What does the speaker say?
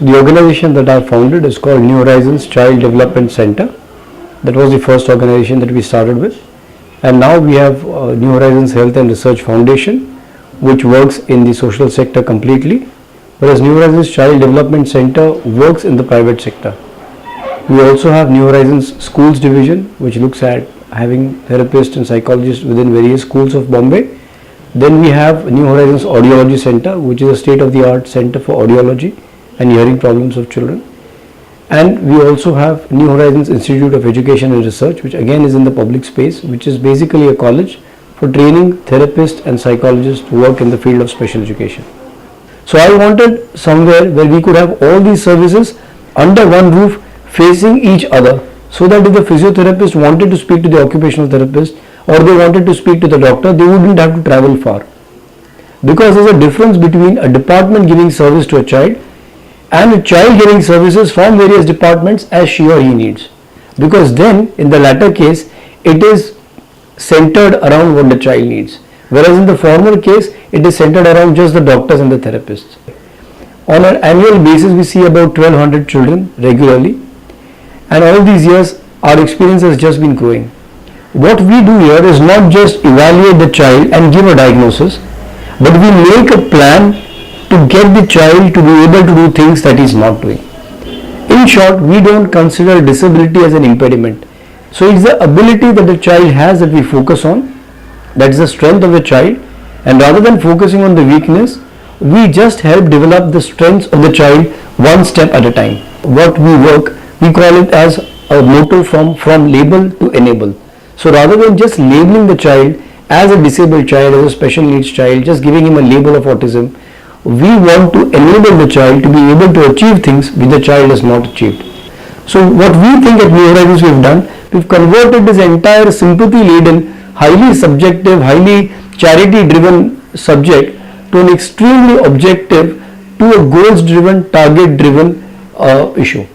So the organization that I founded is called New Horizons Child Development Center. That was the first organization that we started with. And now we have New Horizons Health and Research Foundation, which works in the social sector completely, whereas New Horizons Child Development Center works in the private sector. We also have New Horizons Schools Division, which looks at having therapists and psychologists within various schools of Bombay. Then we have New Horizons Audiology Center, which is a state-of-the-art center for audiology and hearing problems of children. And we also have New Horizons Institute of Education and Research, which again is in the public space, which is basically a college for training therapists and psychologists to work in the field of special education. So I wanted somewhere where we could have all these services under one roof facing each other, so that if the physiotherapist wanted to speak to the occupational therapist or they wanted to speak to the doctor, they wouldn't have to travel far. Because there's a difference between a department giving service to a child and a child getting services from various departments as she or he needs. Because then in the latter case, it is centered around what the child needs. Whereas in the former case, it is centered around just the doctors and the therapists. On an annual basis, we see about 1200 children regularly. And all these years, our experience has just been growing. What we do here is not just evaluate the child and give a diagnosis, but we make a plan to get the child to be able to do things that he is not doing. In short, we don't consider disability as an impediment. So it's the ability that the child has that we focus on. That's the strength of the child. And rather than focusing on the weakness, we just help develop the strengths of the child one step at a time. What we work, we call it as a motto from label to enable. So rather than just labeling the child as a disabled child, as a special needs child, just giving him a label of autism, we want to enable the child to be able to achieve things which the child has not achieved. So what we think at New Horizons we've done, we've converted this entire sympathy-laden, highly subjective, highly charity-driven subject to an extremely objective, to a goals-driven, target-driven issue.